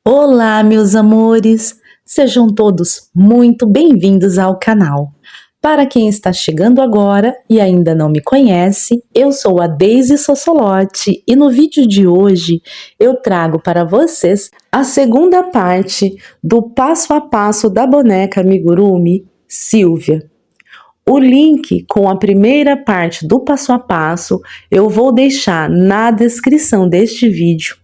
Olá, meus amores! Sejam todos muito bem-vindos ao canal. Para quem está chegando agora e ainda não me conhece, eu sou a Deise Sossolotti e no vídeo de hoje eu trago para vocês a segunda parte do passo a passo da boneca amigurumi Silvia. O link com a primeira parte do passo a passo eu vou deixar na descrição deste vídeo.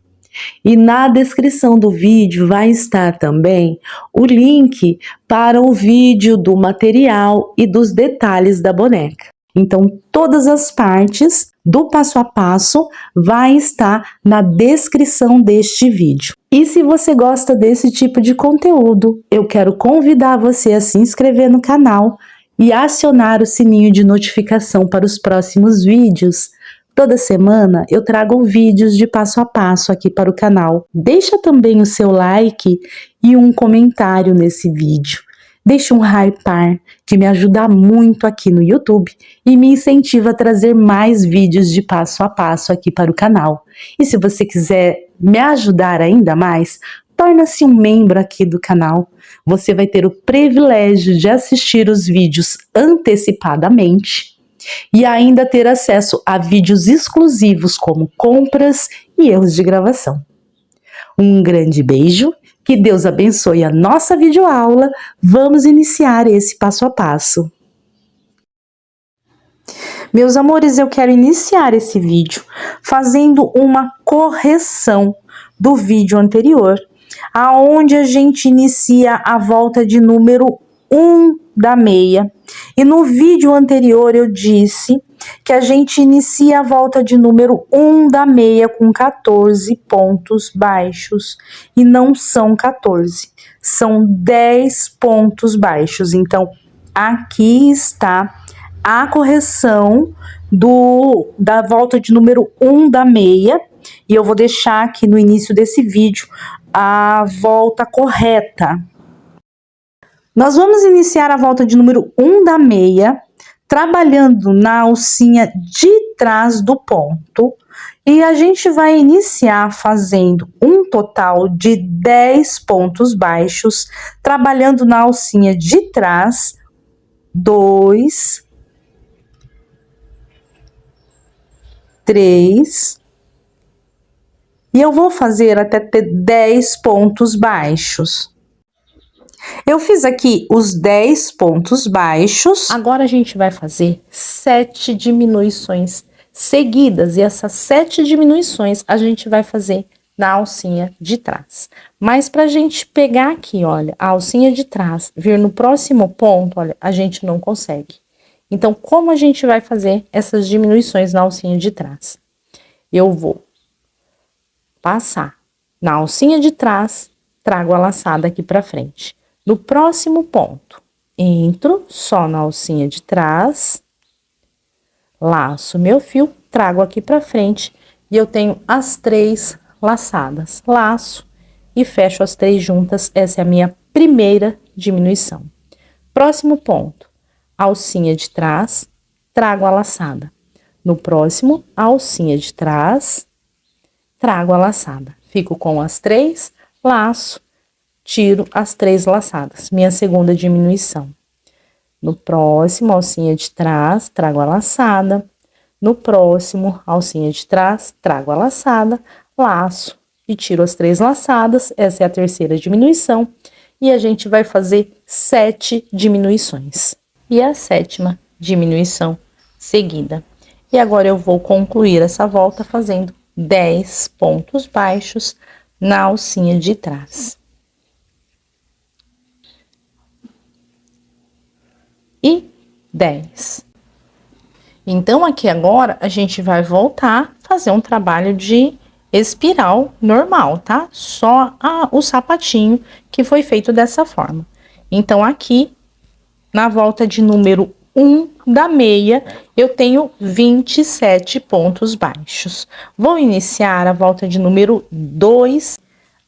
E na descrição do vídeo vai estar também o link para o vídeo do material e dos detalhes da boneca. Então, todas as partes do passo a passo vai estar na descrição deste vídeo. E se você gosta desse tipo de conteúdo, eu quero convidar você a se inscrever no canal e acionar o sininho de notificação para os próximos vídeos. Toda semana eu trago vídeos de passo a passo aqui para o canal. Deixa também o seu like e um comentário nesse vídeo. Deixa um hypar, que me ajuda muito aqui no YouTube e me incentiva a trazer mais vídeos de passo a passo aqui para o canal. E se você quiser me ajudar ainda mais, torna-se um membro aqui do canal. Você vai ter o privilégio de assistir os vídeos antecipadamente e ainda ter acesso a vídeos exclusivos como compras e erros de gravação. Um grande beijo, que Deus abençoe a nossa videoaula. Vamos iniciar esse passo a passo. Meus amores, eu quero iniciar esse vídeo fazendo uma correção do vídeo anterior, aonde a gente inicia a volta de número 1 da meia. E no vídeo anterior eu disse que a gente inicia a volta de número 1 da meia com 14 pontos baixos. E não são 14, são 10 pontos baixos. Então, aqui está a correção da volta de número 1 da meia. E eu vou deixar aqui no início desse vídeo a volta correta. Nós vamos iniciar a volta de número 1 da meia, trabalhando na alcinha de trás do ponto, e a gente vai iniciar fazendo um total de 10 pontos baixos, trabalhando na alcinha de trás, 2, 3, e eu vou fazer até ter 10 pontos baixos. Eu fiz aqui os 10 pontos baixos. Agora a gente vai fazer 7 diminuições seguidas. E essas 7 diminuições a gente vai fazer na alcinha de trás. Mas pra gente pegar aqui, olha, a alcinha de trás, vir no próximo ponto, olha, a gente não consegue. Então, como a gente vai fazer essas diminuições na alcinha de trás? Eu vou passar na alcinha de trás, trago a laçada aqui pra frente. No próximo ponto, entro só na alcinha de trás, laço meu fio, trago aqui pra frente e eu tenho as 3 laçadas. Laço e fecho as 3 juntas, essa é a minha primeira diminuição. Próximo ponto, alcinha de trás, trago a laçada. No próximo, alcinha de trás, trago a laçada. Fico com as 3, laço, tiro as 3 laçadas, minha segunda diminuição. No próximo, alcinha de trás, trago a laçada. No próximo, alcinha de trás, trago a laçada, laço e tiro as 3 laçadas, essa é a terceira diminuição. E a gente vai fazer 7 diminuições. E a 7ª diminuição seguida. E agora eu vou concluir essa volta fazendo 10 pontos baixos na alcinha de trás. E 10. Então, aqui agora, a gente vai voltar a fazer um trabalho de espiral normal, tá? Só o sapatinho que foi feito dessa forma. Então, aqui, na volta de número 1 da meia, eu tenho 27 pontos baixos. Vou iniciar a volta de número 2.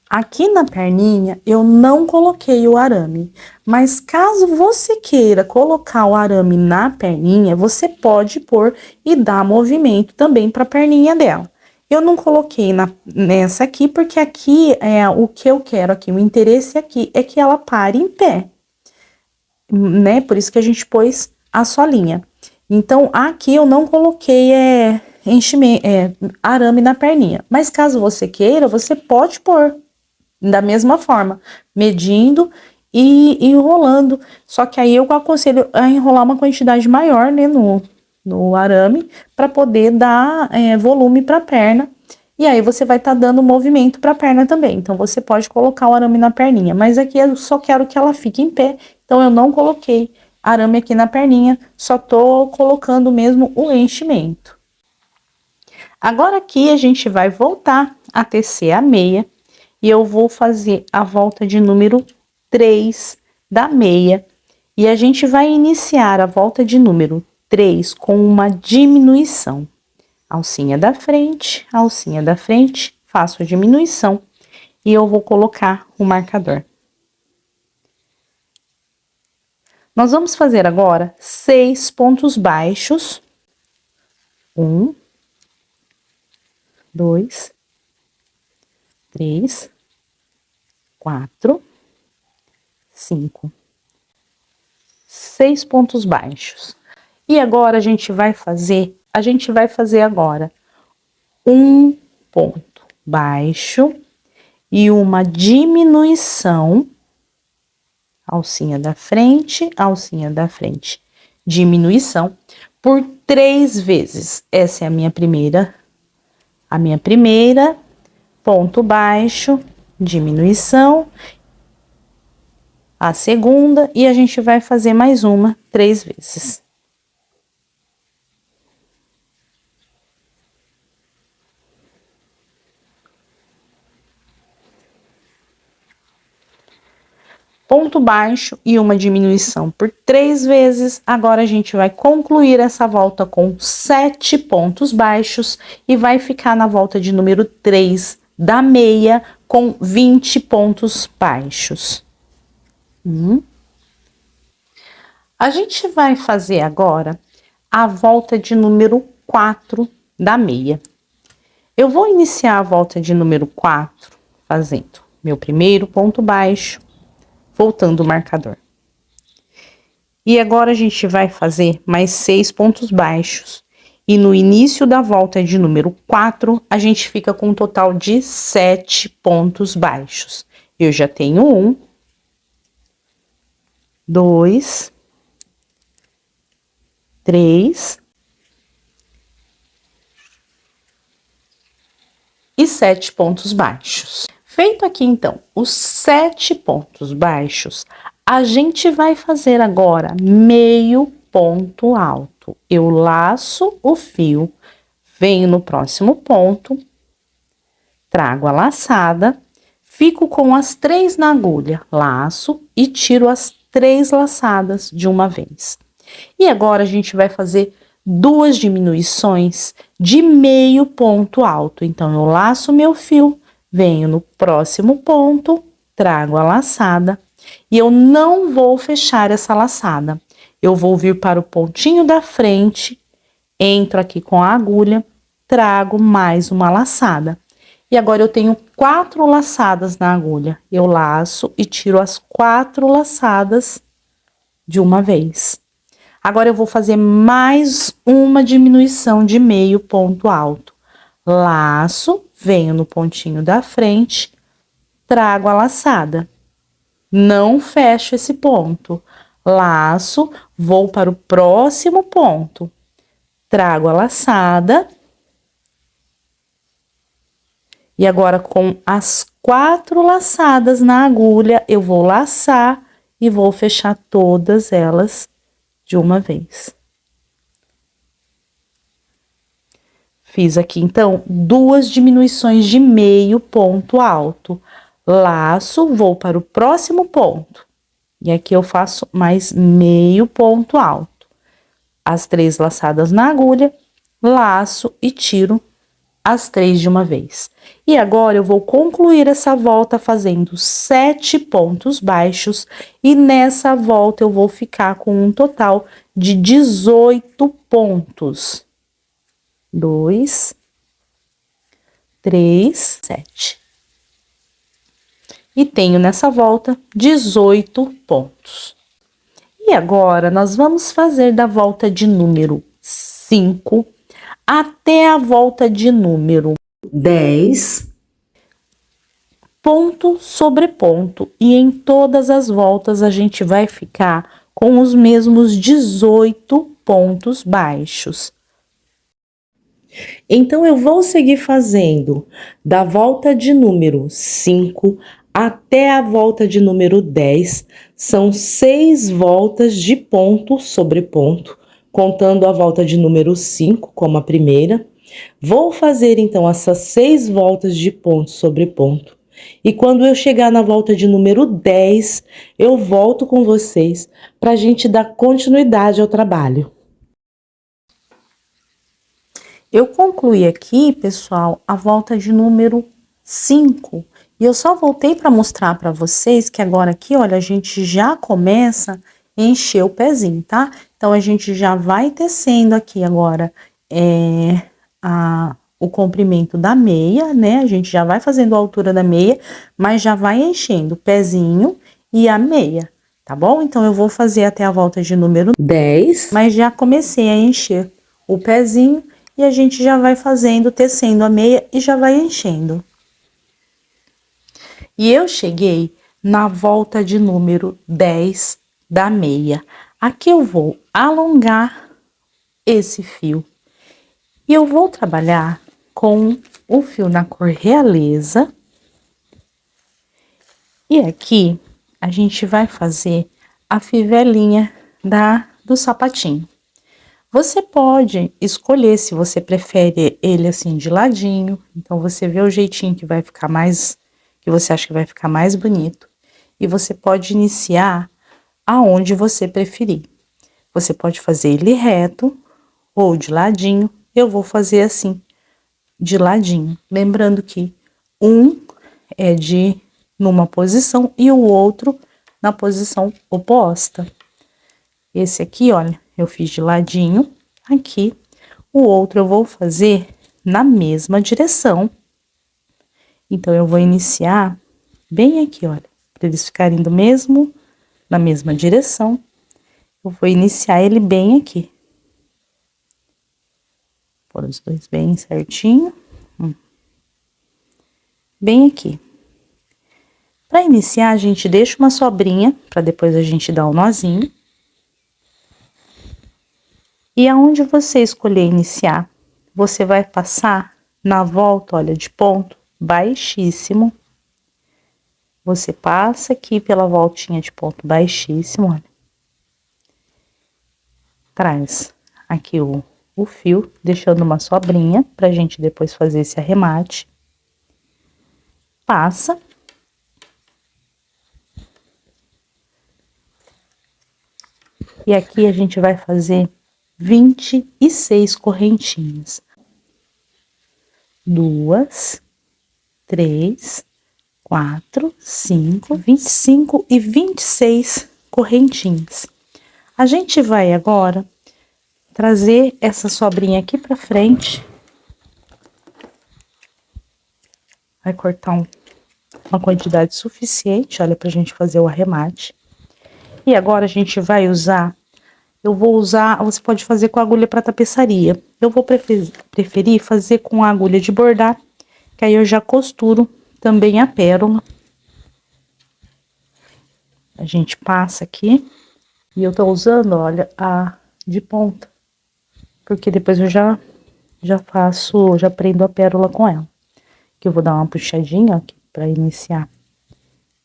Aqui na perninha, eu não coloquei o arame, mas caso você queira colocar o arame na perninha, você pode pôr e dar movimento também para a perninha dela. Eu não coloquei nessa aqui, porque aqui é o que eu quero aqui, o interesse aqui é que ela pare em pé, né? Por isso que a gente pôs a solinha. Então, aqui eu não coloquei arame na perninha. Mas caso você queira, você pode pôr da mesma forma, medindo e enrolando. Só que aí eu aconselho a enrolar uma quantidade maior, né, no arame, para poder dar volume para a perna. E aí você vai estar dando movimento para a perna também. Então você pode colocar o arame na perninha, mas aqui eu só quero que ela fique em pé, então eu não coloquei arame aqui na perninha, só tô colocando mesmo o enchimento. Agora aqui a gente vai voltar a tecer a meia e eu vou fazer a volta de número 3 da meia. E a gente vai iniciar a volta de número 3 com uma diminuição. Alcinha da frente, faço a diminuição e eu vou colocar o marcador. Nós vamos fazer agora 6 pontos baixos. 1, 2, 3, 4, 5. 6 pontos baixos. E agora a gente vai fazer agora um ponto baixo e uma diminuição, alcinha da frente, diminuição por 3 vezes. Essa é a minha primeira, ponto baixo, diminuição, a segunda, e a gente vai fazer mais uma 3 vezes. Ponto baixo e uma diminuição por 3 vezes. Agora a gente vai concluir essa volta com 7 pontos baixos e vai ficar na volta de número 3 da meia com 20 pontos baixos. A gente vai fazer agora a volta de número 4 da meia. Eu vou iniciar a volta de número 4 fazendo meu primeiro ponto baixo, voltando o marcador. E agora a gente vai fazer mais 6 pontos baixos. E no início da volta de número 4, a gente fica com um total de 7 pontos baixos. Eu já tenho 1, 2, 3 e 7 pontos baixos. Feito aqui, então, os 7 pontos baixos, a gente vai fazer agora meio ponto alto. Eu laço o fio, venho no próximo ponto, trago a laçada, fico com as 3 na agulha, laço e tiro as 3 laçadas de uma vez. E agora a gente vai fazer 2 diminuições de meio ponto alto. Então, eu laço meu fio, venho no próximo ponto, trago a laçada e eu não vou fechar essa laçada. Eu vou vir para o pontinho da frente, entro aqui com a agulha, trago mais uma laçada. E agora eu tenho 4 laçadas na agulha. Eu laço e tiro as 4 laçadas de uma vez. Agora eu vou fazer mais uma diminuição de meio ponto alto. Laço, venho no pontinho da frente, trago a laçada. Não fecho esse ponto. Laço, vou para o próximo ponto. Trago a laçada. E agora com as 4 laçadas na agulha, eu vou laçar e vou fechar todas elas de uma vez. Fiz aqui, então, 2 diminuições de meio ponto alto. Laço, vou para o próximo ponto. E aqui eu faço mais meio ponto alto. As 3 laçadas na agulha, laço e tiro as 3 de uma vez. E agora eu vou concluir essa volta fazendo 7 pontos baixos. E nessa volta eu vou ficar com um total de 18 pontos. 2, 3, 7. E tenho nessa volta 18 pontos. E agora, nós vamos fazer da volta de número 5 até a volta de número 10, ponto sobre ponto. E em todas as voltas, a gente vai ficar com os mesmos 18 pontos baixos. Então, eu vou seguir fazendo da volta de número 5 até a volta de número 10. São 6 voltas de ponto sobre ponto, contando a volta de número 5 como a primeira. Vou fazer, então, essas 6 voltas de ponto sobre ponto. E quando eu chegar na volta de número 10, eu volto com vocês para a gente dar continuidade ao trabalho. Eu concluí aqui, pessoal, a volta de número 5. E eu só voltei para mostrar para vocês que agora aqui, olha, a gente já começa a encher o pezinho, tá? Então, a gente já vai tecendo aqui agora o comprimento da meia, né? A gente já vai fazendo a altura da meia, mas já vai enchendo o pezinho e a meia, tá bom? Então, eu vou fazer até a volta de número 10, mas já comecei a encher o pezinho. E a gente já vai fazendo, tecendo a meia e já vai enchendo. E eu cheguei na volta de número 10 da meia. Aqui eu vou alongar esse fio. E eu vou trabalhar com o fio na cor realeza. E aqui a gente vai fazer a fivelinha do sapatinho. Você pode escolher se você prefere ele assim de ladinho, então você vê o jeitinho que vai ficar mais, que você acha que vai ficar mais bonito. E você pode iniciar aonde você preferir. Você pode fazer ele reto ou de ladinho. Eu vou fazer assim, de ladinho. Lembrando que um é numa posição e o outro na posição oposta. Esse aqui, olha, eu fiz de ladinho aqui, o outro eu vou fazer na mesma direção. Então, eu vou iniciar bem aqui, olha, para eles ficarem na mesma direção. Eu vou iniciar ele bem aqui. Pôr os dois bem certinho. Bem aqui. Para iniciar, a gente deixa uma sobrinha, para depois a gente dar o nozinho. E aonde você escolher iniciar, você vai passar na volta, olha, de ponto baixíssimo. Você passa aqui pela voltinha de ponto baixíssimo, olha. Traz aqui o fio, deixando uma sobrinha, pra gente depois fazer esse arremate. Passa. E aqui a gente vai fazer 26 correntinhas. 2, 3, 4, 5, 25 e 26 correntinhas. A gente vai agora trazer essa sobrinha aqui pra frente. Vai cortar uma quantidade suficiente, olha, pra gente fazer o arremate. E agora a gente vai usar, eu vou usar, você pode fazer com agulha para tapeçaria. Eu vou preferir fazer com a agulha de bordar, que aí eu já costuro também a pérola. A gente passa aqui, e eu tô usando, olha, a de ponta, porque depois eu já prendo a pérola com ela. Que eu vou dar uma puxadinha, ó, aqui, pra iniciar.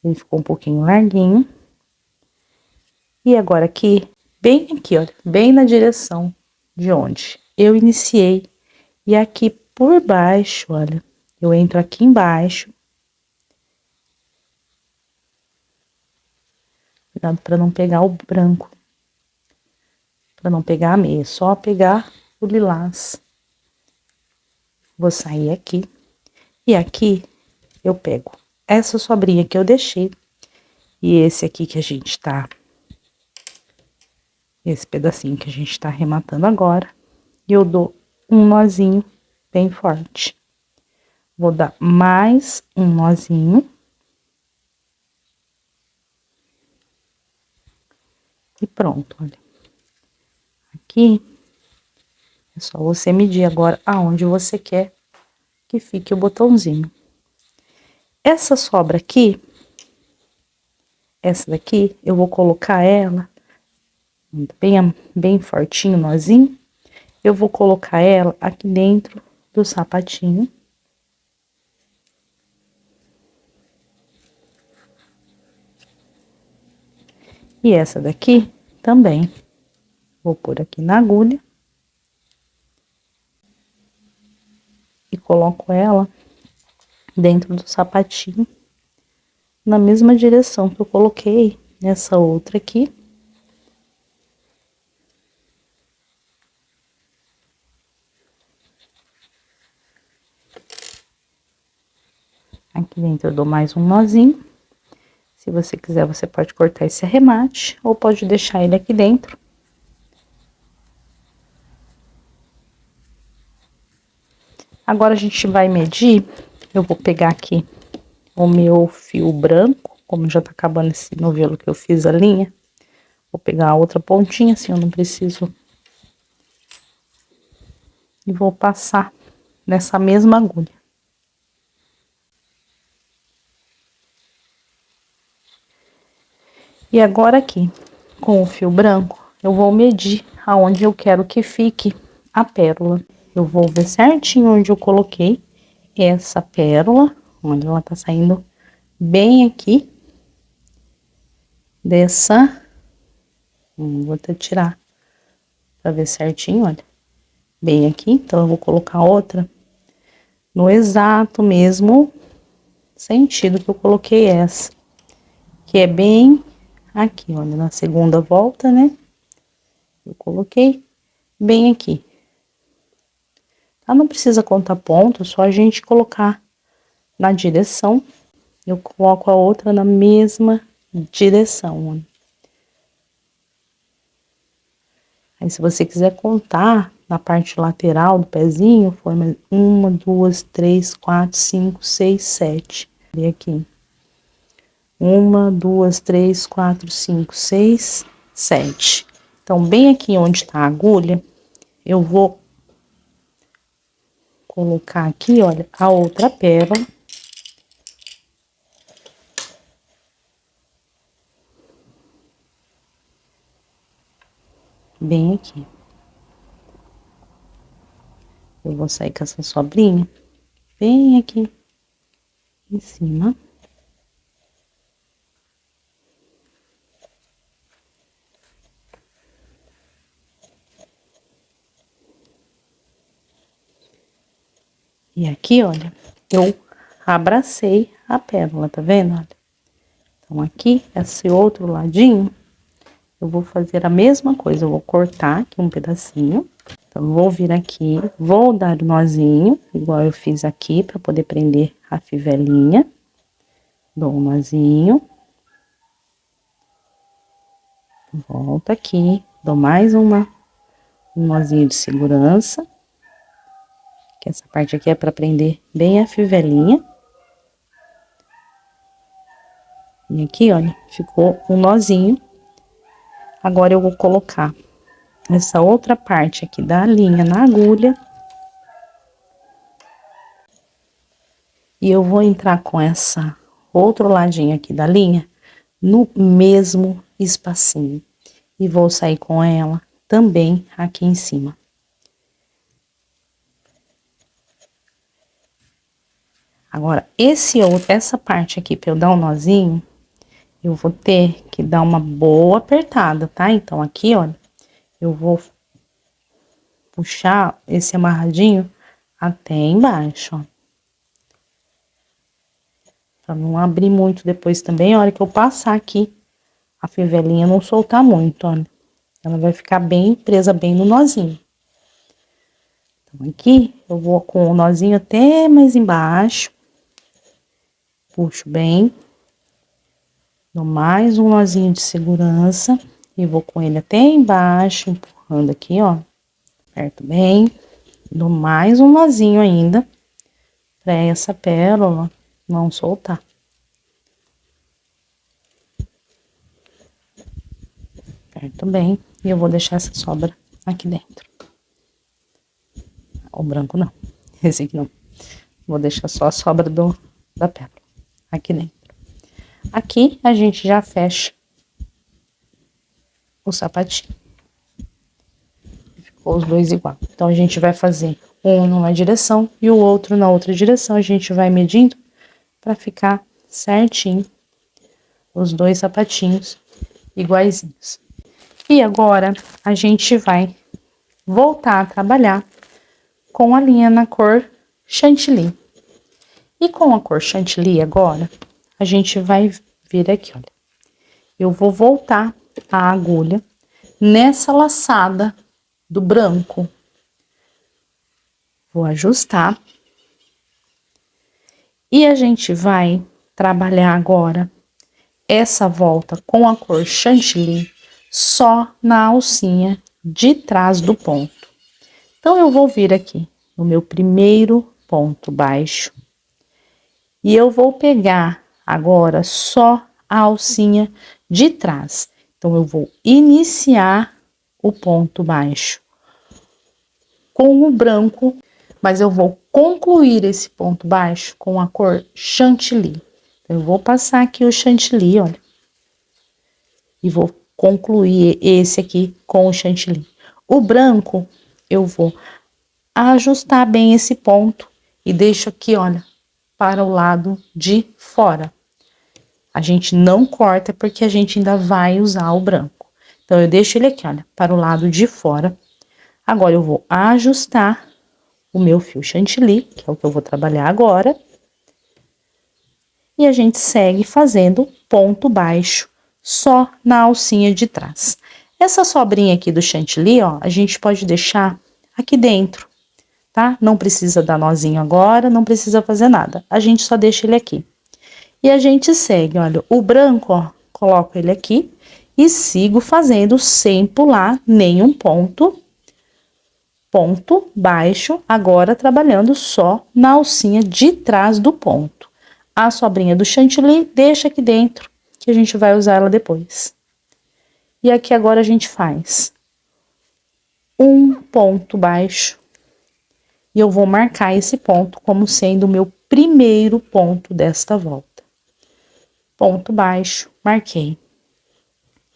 Ele ficou um pouquinho larguinho. E agora aqui, bem aqui, olha, bem na direção de onde eu iniciei. E aqui por baixo, olha, eu entro aqui embaixo. Cuidado para não pegar o branco. Para não pegar a meia, só pegar o lilás. Vou sair aqui. E aqui eu pego essa sobrinha que eu deixei. E esse aqui que a gente tá... Esse pedacinho que a gente tá arrematando agora. E eu dou um nozinho bem forte. Vou dar mais um nozinho. E pronto, olha. Aqui, é só você medir agora aonde você quer que fique o botãozinho. Essa sobra aqui, essa daqui, eu vou colocar ela bem fortinho, nozinho. Eu vou colocar ela aqui dentro do sapatinho. E essa daqui também. Vou pôr aqui na agulha. E coloco ela dentro do sapatinho, na mesma direção que eu coloquei nessa outra aqui. Aqui dentro eu dou mais um nozinho. Se você quiser, você pode cortar esse arremate, ou pode deixar ele aqui dentro. Agora, a gente vai medir. Eu vou pegar aqui o meu fio branco, como já tá acabando esse novelo que eu fiz a linha. Vou pegar a outra pontinha, assim, eu não preciso. E vou passar nessa mesma agulha. E agora aqui, com o fio branco, eu vou medir aonde eu quero que fique a pérola. Eu vou ver certinho onde eu coloquei essa pérola, onde ela tá saindo bem aqui dessa. Vou até tirar pra ver certinho, olha. Bem aqui, então eu vou colocar outra no exato mesmo sentido que eu coloquei essa. Que é bem aqui, olha, na segunda volta, né? Eu coloquei bem aqui. Tá? Não precisa contar ponto, só a gente colocar na direção. Eu coloco a outra na mesma direção, ó. Aí, se você quiser contar na parte lateral do pezinho, forma 1, 2, 3, 4, 5, 6, 7. E aqui. 1, 2, 3, 4, 5, 6, 7. Então, bem aqui onde tá a agulha, eu vou colocar aqui, olha, a outra pérola. Bem aqui. Eu vou sair com essa sobrinha bem aqui em cima. E aqui, olha, eu abracei a pérola, tá vendo? Olha. Então, aqui, esse outro ladinho, eu vou fazer a mesma coisa. Eu vou cortar aqui um pedacinho. Então, eu vou vir aqui, vou dar o nozinho, igual eu fiz aqui, pra poder prender a fivelinha. Dou um nozinho. Volto aqui, dou mais um nozinho de segurança. Que essa parte aqui é pra prender bem a fivelinha. E aqui, olha, ficou um nozinho. Agora, eu vou colocar essa outra parte aqui da linha na agulha. E eu vou entrar com essa outro ladinho aqui da linha no mesmo espacinho. E vou sair com ela também aqui em cima. Agora, essa parte aqui, pra eu dar um nozinho, eu vou ter que dar uma boa apertada, tá? Então, aqui, olha, eu vou puxar esse amarradinho até embaixo, ó. Pra não abrir muito depois também, a hora que eu passar aqui, a fivelinha não soltar muito, olha. Ela vai ficar bem presa bem no nozinho. Então, aqui, eu vou com o nozinho até mais embaixo. Puxo bem. Dou mais um nozinho de segurança. E vou com ele até embaixo, empurrando aqui, ó. Aperto bem. Dou mais um nozinho ainda. para essa pérola não soltar. Aperto bem e eu vou deixar essa sobra aqui dentro. O branco não, esse aqui não. Vou deixar só a sobra da pérola aqui dentro. Aqui a gente já fecha o sapatinho. Ficou os dois igual. Então, a gente vai fazer um numa direção e o outro na outra direção. A gente vai medindo para ficar certinho os dois sapatinhos iguaizinhos. E agora, a gente vai voltar a trabalhar com a linha na cor chantilly. E com a cor chantilly agora, a gente vai vir aqui, olha. Eu vou voltar a agulha nessa laçada do branco. Vou ajustar. E a gente vai trabalhar agora essa volta com a cor chantilly só na alcinha de trás do ponto. Então, eu vou vir aqui no meu primeiro ponto baixo e eu vou pegar agora só a alcinha de trás. Então, eu vou iniciar o ponto baixo com o branco, mas eu vou concluir esse ponto baixo com a cor chantilly. Então, eu vou passar aqui o chantilly, olha, e vou concluir esse aqui com o chantilly. O branco, eu vou ajustar bem esse ponto e deixo aqui, olha, para o lado de fora. A gente não corta porque a gente ainda vai usar o branco. Então, eu deixo ele aqui, olha, para o lado de fora. Agora, eu vou ajustar o meu fio chantilly, que é o que eu vou trabalhar agora. E a gente segue fazendo ponto baixo só na alcinha de trás. Essa sobrinha aqui do chantilly, ó, a gente pode deixar aqui dentro, tá? Não precisa dar nozinho agora, não precisa fazer nada. A gente só deixa ele aqui. E a gente segue, olha, o branco, ó, coloco ele aqui e sigo fazendo sem pular nenhum ponto baixo, agora trabalhando só na alcinha de trás do ponto. A sobrinha do chantilly deixa aqui dentro, que a gente vai usar ela depois. E aqui agora a gente faz um ponto baixo e eu vou marcar esse ponto como sendo o meu primeiro ponto desta volta. Ponto baixo, marquei.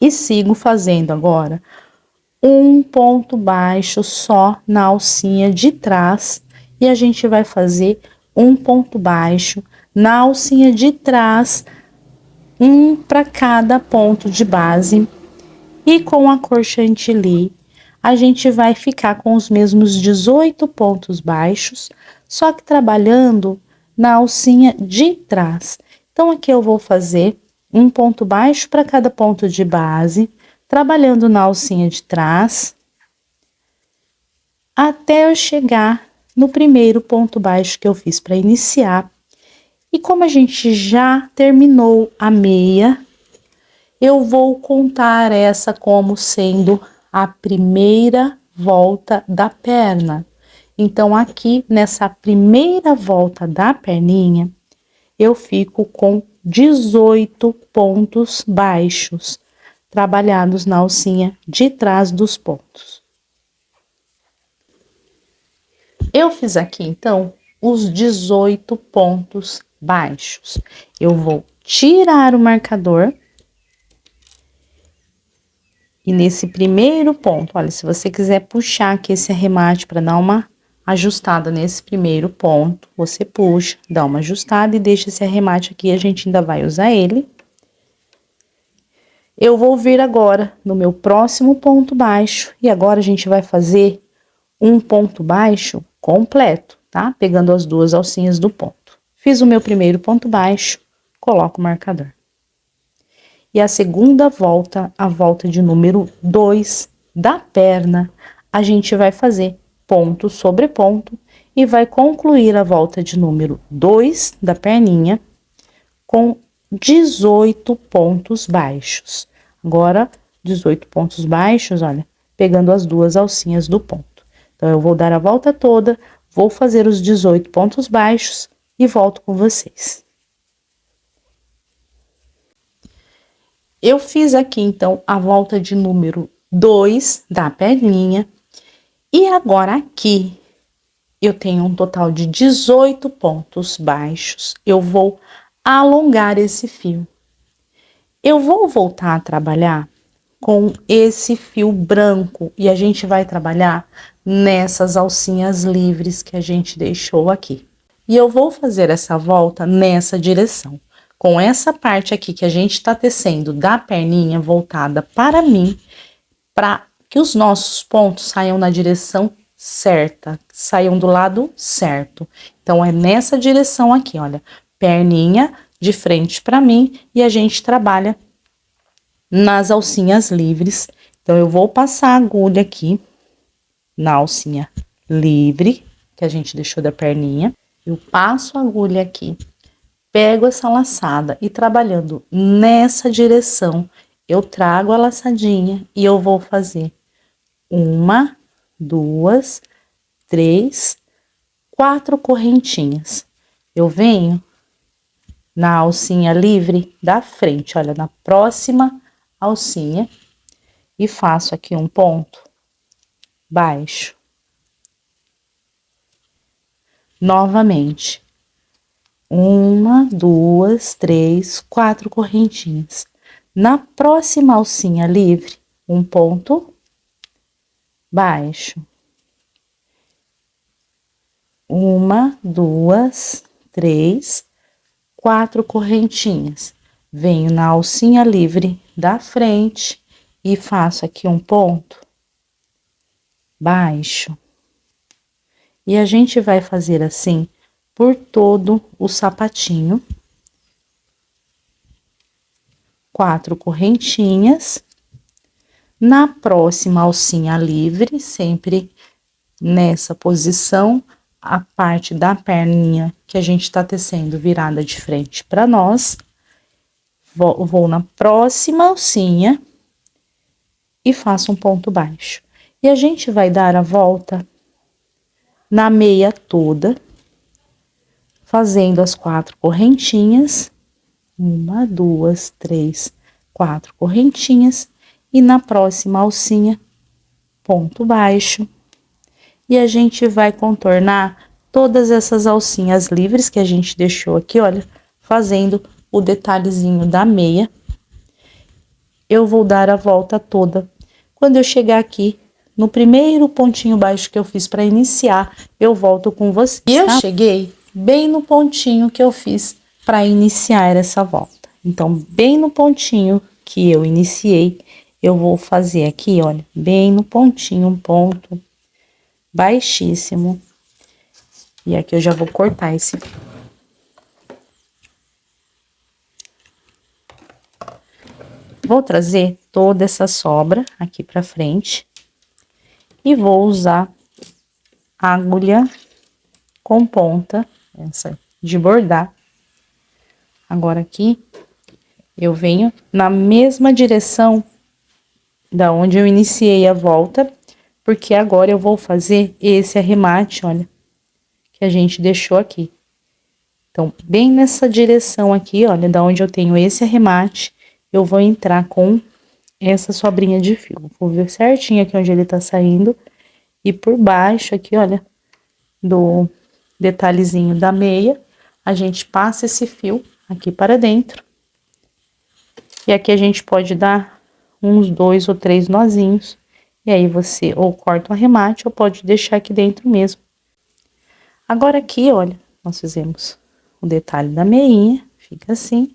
E sigo fazendo agora um ponto baixo só na alcinha de trás e a gente vai fazer um ponto baixo na alcinha de trás, um para cada ponto de base. E com a cor chantilly, a gente vai ficar com os mesmos 18 pontos baixos, só que trabalhando na alcinha de trás. Então, aqui eu vou fazer um ponto baixo para cada ponto de base, trabalhando na alcinha de trás, até eu chegar no primeiro ponto baixo que eu fiz para iniciar. E como a gente já terminou a meia, eu vou contar essa como sendo a primeira volta da perna. Então, aqui nessa primeira volta da perninha, eu fico com 18 pontos baixos, trabalhados na alcinha de trás dos pontos. Eu fiz aqui, então, os 18 pontos baixos. Eu vou tirar o marcador. E nesse primeiro ponto, olha, se você quiser puxar aqui esse arremate para dar uma ajustada nesse primeiro ponto, você puxa, dá uma ajustada e deixa esse arremate aqui, a gente ainda vai usar ele. Eu vou vir agora no meu próximo ponto baixo e agora a gente vai fazer um ponto baixo completo, tá? Pegando as duas alcinhas do ponto. Fiz o meu primeiro ponto baixo, coloco o marcador. E a segunda volta, a volta de número 2 da perna, a gente vai fazer ponto sobre ponto e vai concluir a volta de número 2 da perninha com 18 pontos baixos. Agora, 18 pontos baixos, olha, pegando as duas alcinhas do ponto. Então, eu vou dar a volta toda, vou fazer os 18 pontos baixos, e volto com vocês. Eu fiz aqui, então, a volta de número 2 da perninha. E agora aqui, eu tenho um total de 18 pontos baixos. Eu vou alongar esse fio. Eu vou voltar a trabalhar com esse fio branco e a gente vai trabalhar nessas alcinhas livres que a gente deixou aqui. E eu vou fazer essa volta nessa direção, com essa parte aqui que a gente tá tecendo da perninha voltada para mim, para que os nossos pontos saiam na direção certa, saiam do lado certo. Então, é nessa direção aqui, olha, perninha de frente para mim e a gente trabalha nas alcinhas livres. Então, eu vou passar a agulha aqui na alcinha livre, que a gente deixou da perninha. Eu passo a agulha aqui, pego essa laçada e trabalhando nessa direção, eu trago a laçadinha e eu vou fazer 1, 2, 3, 4 correntinhas. Eu venho na alcinha livre da frente, olha, na próxima alcinha, e faço aqui um ponto baixo. Novamente, 1, 2, 3, 4 correntinhas. Na próxima alcinha livre, um ponto baixo. 1, 2, 3, 4 correntinhas. Venho na alcinha livre da frente e faço aqui um ponto baixo. E a gente vai fazer assim por todo o sapatinho. 4 correntinhas. Na próxima alcinha livre, sempre nessa posição, a parte da perninha que a gente tá tecendo virada de frente para nós. Vou na próxima alcinha e faço um ponto baixo. E a gente vai dar a volta na meia toda, fazendo as 4 correntinhas. 1, 2, 3, 4 correntinhas. E na próxima alcinha, ponto baixo. E a gente vai contornar todas essas alcinhas livres que a gente deixou aqui, olha, fazendo o detalhezinho da meia. Eu vou dar a volta toda. Quando eu chegar aqui, no primeiro pontinho baixo que eu fiz para iniciar, eu volto com vocês. E eu cheguei bem no pontinho que eu fiz para iniciar essa volta. Então, bem no pontinho que eu iniciei, eu vou fazer aqui, olha, bem no pontinho, um ponto baixíssimo. E aqui eu já vou cortar esse fio. Vou trazer toda essa sobra aqui pra frente. E vou usar a agulha com ponta, essa de bordar. Agora aqui, eu venho na mesma direção da onde eu iniciei a volta, porque agora eu vou fazer esse arremate, olha, que a gente deixou aqui. Então, bem nessa direção aqui, olha, da onde eu tenho esse arremate, eu vou entrar com essa sobrinha de fio. Vou ver certinho aqui onde ele tá saindo. E por baixo aqui, olha, do detalhezinho da meia, a gente passa esse fio aqui para dentro. E aqui a gente pode dar uns 2 ou 3 nozinhos. E aí você ou corta o arremate ou pode deixar aqui dentro mesmo. Agora aqui, olha, nós fizemos o detalhe da meinha, fica assim.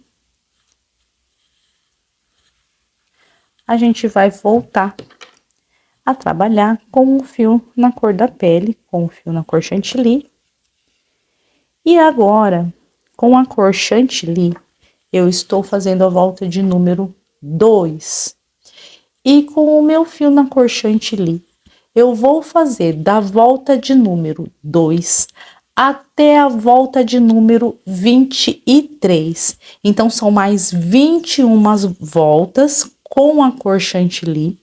A gente vai voltar a trabalhar com o fio na cor da pele, com o fio na cor chantilly. E agora, com a cor chantilly, eu estou fazendo a volta de número 2. E com o meu fio na cor chantilly, eu vou fazer da volta de número 2 até a volta de número 23. Então, são mais 21 voltas com a cor chantilly.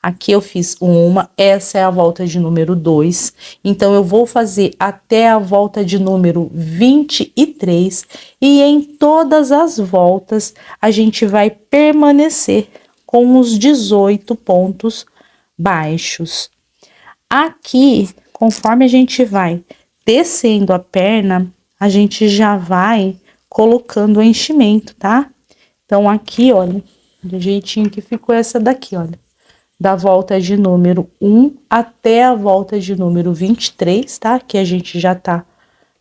Aqui eu fiz uma, essa é a volta de número 2. Então, eu vou fazer até a volta de número 23. E em todas as voltas, a gente vai permanecer com os 18 pontos baixos. Aqui, conforme a gente vai descendo a perna, a gente já vai colocando o enchimento, tá? Então, aqui, olha, do jeitinho que ficou essa daqui, olha. Da volta de número 1 até a volta de número 23, tá? Que a gente já tá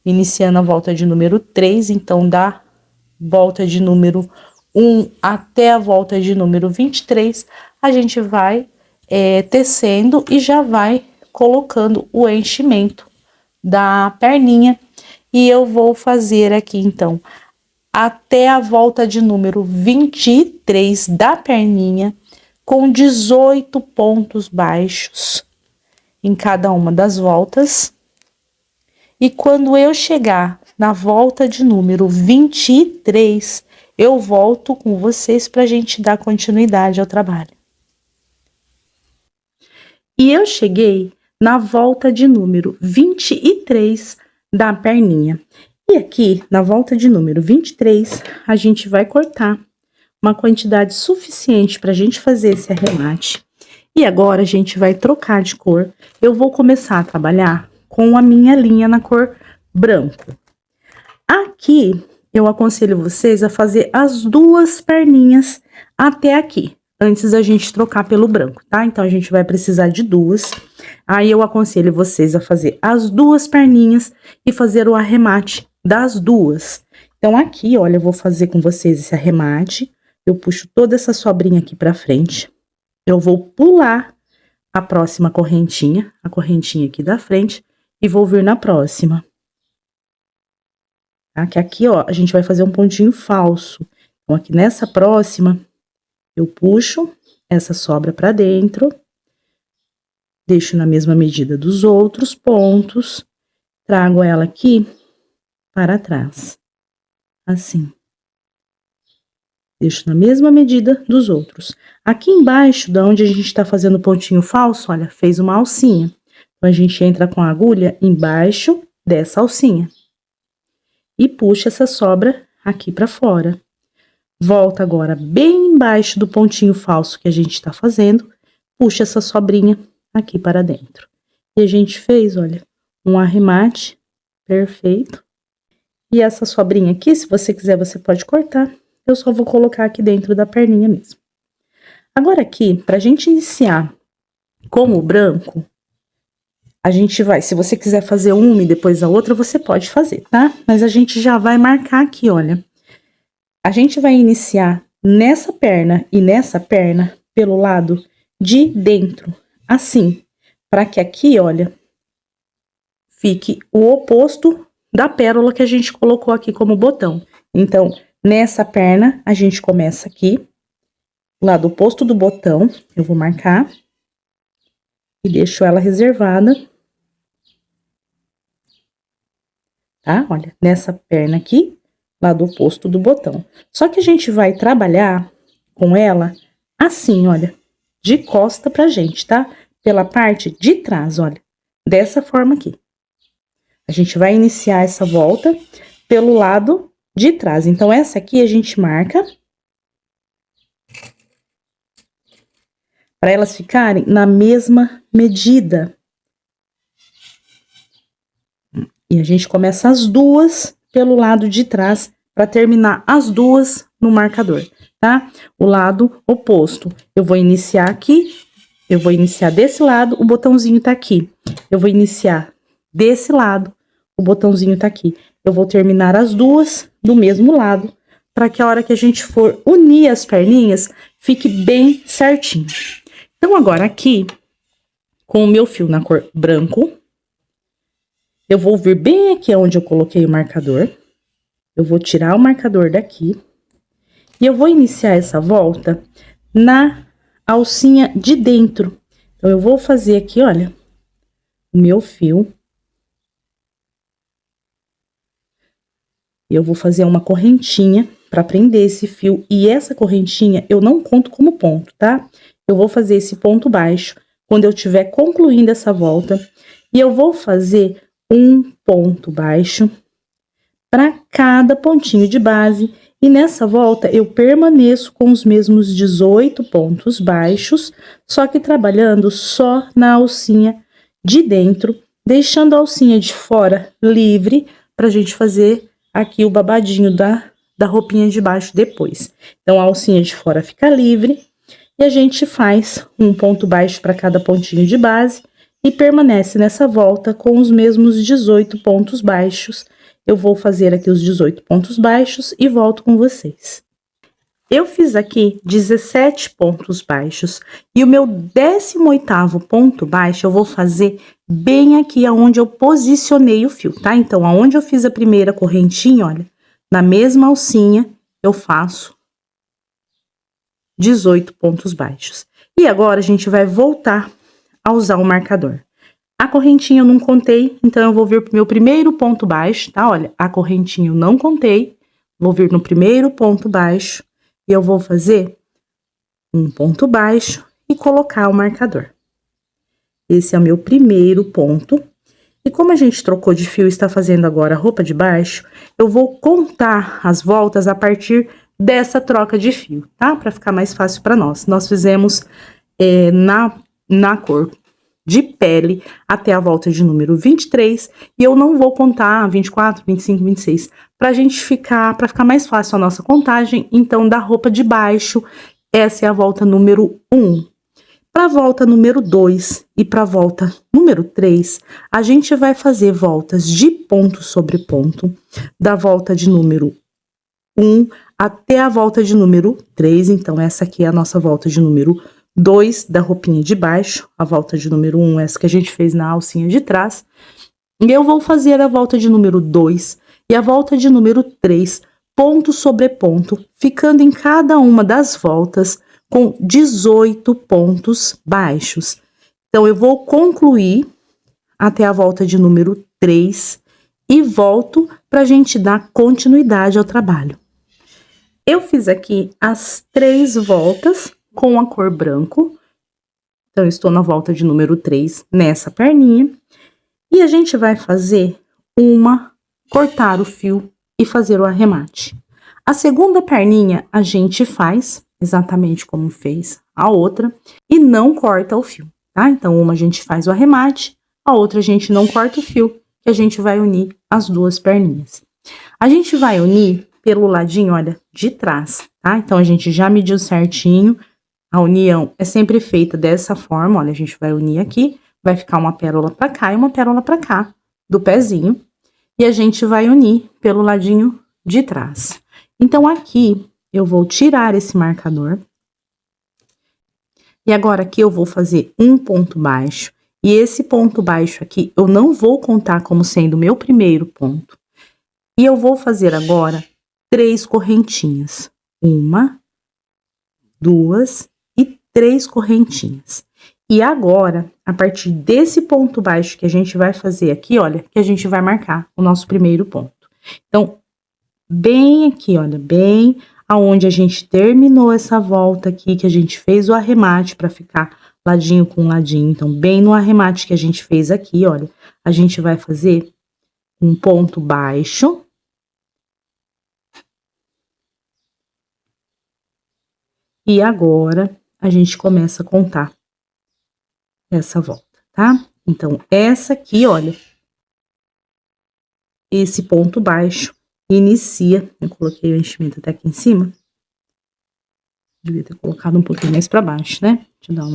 iniciando a volta de número 3, então da volta de número 1 até a volta de número 23, a gente vai tecendo e já vai colocando o enchimento da perninha. E eu vou fazer aqui, então, até a volta de número 23 da perninha, com 18 pontos baixos em cada uma das voltas. E quando eu chegar na volta de número 23, eu volto com vocês para a gente dar continuidade ao trabalho. E eu cheguei na volta de número 23 da perninha. E aqui, na volta de número 23, a gente vai cortar uma quantidade suficiente para a gente fazer esse arremate. E agora a gente vai trocar de cor. Eu vou começar a trabalhar com a minha linha na cor branco. Aqui, eu aconselho vocês a fazer as duas perninhas até aqui, antes da gente trocar pelo branco, tá? Então, a gente vai precisar de duas. Aí, eu aconselho vocês a fazer as duas perninhas e fazer o arremate das duas. Então, aqui, olha, eu vou fazer com vocês esse arremate. Eu puxo toda essa sobrinha aqui pra frente. Eu vou pular a próxima correntinha, a correntinha aqui da frente, e vou vir na próxima. Tá? Que aqui, ó, a gente vai fazer um pontinho falso. Então, aqui nessa próxima, eu puxo essa sobra pra dentro, deixo na mesma medida dos outros pontos, trago ela aqui para trás, assim. Deixo na mesma medida dos outros. Aqui embaixo, da onde a gente tá fazendo pontinho falso, olha, fez uma alcinha. Então, a gente entra com a agulha embaixo dessa alcinha. E puxa essa sobra aqui pra fora. Volta agora bem embaixo do pontinho falso que a gente tá fazendo. Puxa essa sobrinha aqui para dentro. E a gente fez, olha, um arremate perfeito. E essa sobrinha aqui, se você quiser, você pode cortar. Eu só vou colocar aqui dentro da perninha mesmo. Agora aqui, pra gente iniciar com o branco, a gente vai, se você quiser fazer uma e depois a outra, você pode fazer, tá? Mas a gente já vai marcar aqui, olha. A gente vai iniciar nessa perna e nessa perna pelo lado de dentro, assim, para que aqui, olha, fique o oposto da pérola que a gente colocou aqui como botão. Então, nessa perna, a gente começa aqui, lado oposto do botão, eu vou marcar e deixo ela reservada. Tá? Olha, nessa perna aqui, lado oposto do botão. Só que a gente vai trabalhar com ela assim, olha, de costa pra gente, tá? Pela parte de trás, olha, dessa forma aqui. A gente vai iniciar essa volta pelo lado de trás. Então, essa aqui a gente marca para elas ficarem na mesma medida. E a gente começa as duas pelo lado de trás para terminar as duas no marcador, tá? O lado oposto. Eu vou iniciar aqui, eu vou iniciar desse lado, o botãozinho tá aqui. Eu vou iniciar desse lado, o botãozinho tá aqui. Eu vou terminar as duas do mesmo lado, para que a hora que a gente for unir as perninhas, fique bem certinho. Então, agora aqui, com o meu fio na cor branco, eu vou vir bem aqui onde eu coloquei o marcador. Eu vou tirar o marcador daqui. E eu vou iniciar essa volta na alcinha de dentro. Então, eu vou fazer aqui, olha, o meu fio. Eu vou fazer uma correntinha para prender esse fio. E essa correntinha eu não conto como ponto, tá? eu vou fazer esse ponto baixo quando eu estiver concluindo essa volta. E eu vou fazer um ponto baixo para cada pontinho de base. E nessa volta, eu permaneço com os mesmos 18 pontos baixos, só que trabalhando só na alcinha de dentro, deixando a alcinha de fora livre pra gente fazer aqui o babadinho da roupinha de baixo depois. Então, a alcinha de fora fica livre e a gente faz um ponto baixo para cada pontinho de base e permanece nessa volta com os mesmos 18 pontos baixos. Eu vou fazer aqui os 18 pontos baixos e volto com vocês. Eu fiz aqui 17 pontos baixos e o meu 18º ponto baixo eu vou fazer bem aqui aonde eu posicionei o fio, tá? Então, aonde eu fiz a primeira correntinha, olha, na mesma alcinha eu faço 18 pontos baixos. E agora a gente vai voltar a usar o marcador. A correntinha eu não contei, então eu vou vir pro meu primeiro ponto baixo, tá? Olha, a correntinha eu não contei, vou vir no primeiro ponto baixo e eu vou fazer um ponto baixo e colocar o marcador. Esse é o meu primeiro ponto. E como a gente trocou de fio e está fazendo agora a roupa de baixo, eu vou contar as voltas a partir dessa troca de fio, tá? Para ficar mais fácil para nós. Nós fizemos na cor de pele até a volta de número 23 e eu não vou contar 24, 25, 26 para ficar mais fácil a nossa contagem. Então, da roupa de baixo, essa é a volta número 1. Para a volta número 2 e para a volta número 3, a gente vai fazer voltas de ponto sobre ponto, da volta de número 1 até a volta de número 3. Então, essa aqui é a nossa volta de número 2 da roupinha de baixo, a volta de número 1, essa que a gente fez na alcinha de trás. E eu vou fazer a volta de número 2 e a volta de número 3, ponto sobre ponto, ficando em cada uma das voltas com 18 pontos baixos. Então, eu vou concluir até a volta de número 3 e volto para a gente dar continuidade ao trabalho. Eu fiz aqui as 3 voltas com a cor branco. Então, eu estou na volta de número 3 nessa perninha. E a gente vai fazer cortar o fio e fazer o arremate. A segunda perninha a gente faz exatamente como fez a outra e não corta o fio, tá? Então, uma a gente faz o arremate, a outra a gente não corta o fio, que a gente vai unir as duas perninhas. A gente vai unir pelo ladinho, olha, de trás, tá? Então, a gente já mediu certinho, a união é sempre feita dessa forma, olha, a gente vai unir aqui, vai ficar uma pérola pra cá e uma pérola pra cá do pezinho, e a gente vai unir pelo ladinho de trás. Então, aqui eu vou tirar esse marcador. E agora aqui eu vou fazer um ponto baixo. E esse ponto baixo aqui eu não vou contar como sendo o meu primeiro ponto. E eu vou fazer agora 3 correntinhas. 1, 2 e 3 correntinhas. E agora, a partir desse ponto baixo que a gente vai fazer aqui, olha, que a gente vai marcar o nosso primeiro ponto. Então, bem aqui, olha, bem aonde a gente terminou essa volta aqui, que a gente fez o arremate para ficar ladinho com ladinho. Então, bem no arremate que a gente fez aqui, olha, a gente vai fazer um ponto baixo. E agora, a gente começa a contar essa volta, tá? Então, essa aqui, olha, esse ponto baixo inicia, eu coloquei o enchimento até aqui em cima, devia ter colocado um pouquinho mais para baixo, né? Deixa eu dar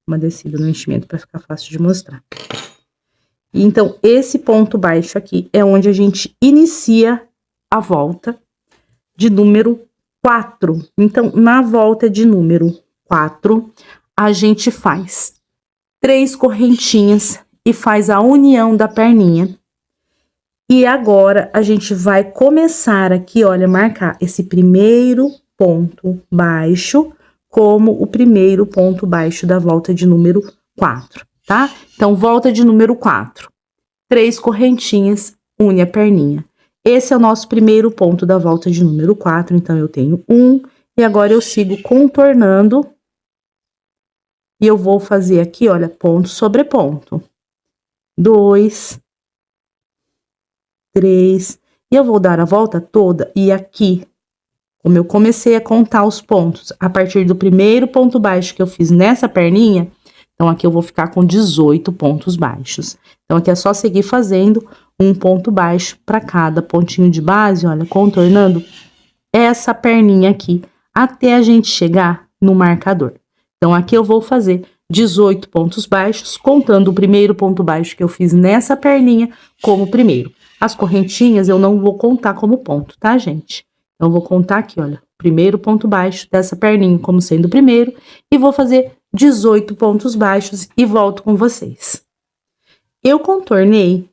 uma descida no enchimento para ficar fácil de mostrar. Então, esse ponto baixo aqui é onde a gente inicia a volta de número 4. Então, na volta de número 4, a gente faz 3 correntinhas e faz a união da perninha. E agora, a gente vai começar aqui, olha, marcar esse primeiro ponto baixo como o primeiro ponto baixo da volta de número 4, tá? Então, volta de número 4. 3 correntinhas, une a perninha. Esse é o nosso primeiro ponto da volta de número 4, então, eu tenho 1, e agora eu sigo contornando E eu vou fazer aqui, olha, ponto sobre ponto. 2, 3, e eu vou dar a volta toda, e aqui, como eu comecei a contar os pontos, a partir do primeiro ponto baixo que eu fiz nessa perninha, então aqui eu vou ficar com 18 pontos baixos. Então aqui é só seguir fazendo um ponto baixo para cada pontinho de base, olha, contornando essa perninha aqui, até a gente chegar no marcador. Então aqui eu vou fazer 18 pontos baixos, contando o primeiro ponto baixo que eu fiz nessa perninha como primeiro. As correntinhas eu não vou contar como ponto, tá, gente? Então, eu vou contar aqui, olha, primeiro ponto baixo dessa perninha como sendo o primeiro, e vou fazer 18 pontos baixos e volto com vocês. Eu contornei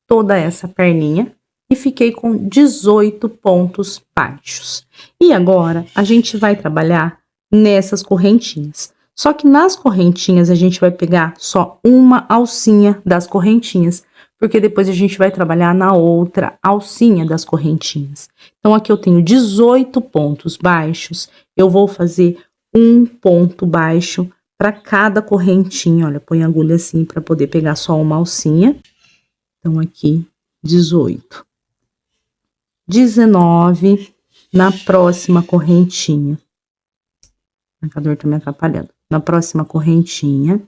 toda essa perninha e fiquei com 18 pontos baixos. E agora, a gente vai trabalhar nessas correntinhas. Só que nas correntinhas, a gente vai pegar só uma alcinha das correntinhas, porque depois a gente vai trabalhar na outra alcinha das correntinhas. Então, aqui eu tenho 18 pontos baixos, eu vou fazer um ponto baixo para cada correntinha. Olha, põe a agulha assim para poder pegar só uma alcinha. Então, aqui, 18. 19 na próxima correntinha. O marcador tá me atrapalhando. Na próxima correntinha.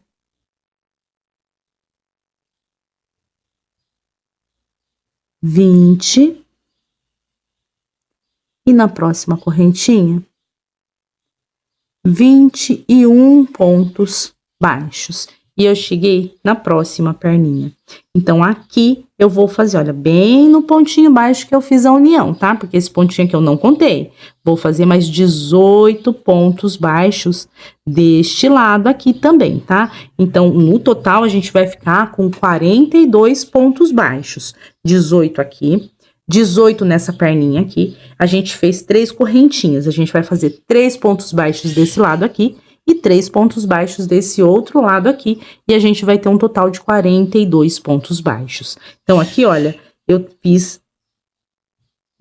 20. E na próxima correntinha, 21 pontos baixos. E eu cheguei na próxima perninha. Então, aqui eu vou fazer, olha, bem no pontinho baixo que eu fiz a união, tá? Porque esse pontinho aqui eu não contei. Vou fazer mais 18 pontos baixos deste lado aqui também, tá? Então, no total, a gente vai ficar com 42 pontos baixos. 18 aqui, 18 nessa perninha aqui. A gente fez 3 correntinhas. A gente vai fazer 3 pontos baixos desse lado aqui e 3 pontos baixos desse outro lado aqui, e a gente vai ter um total de 42 pontos baixos. Então, aqui, olha, eu fiz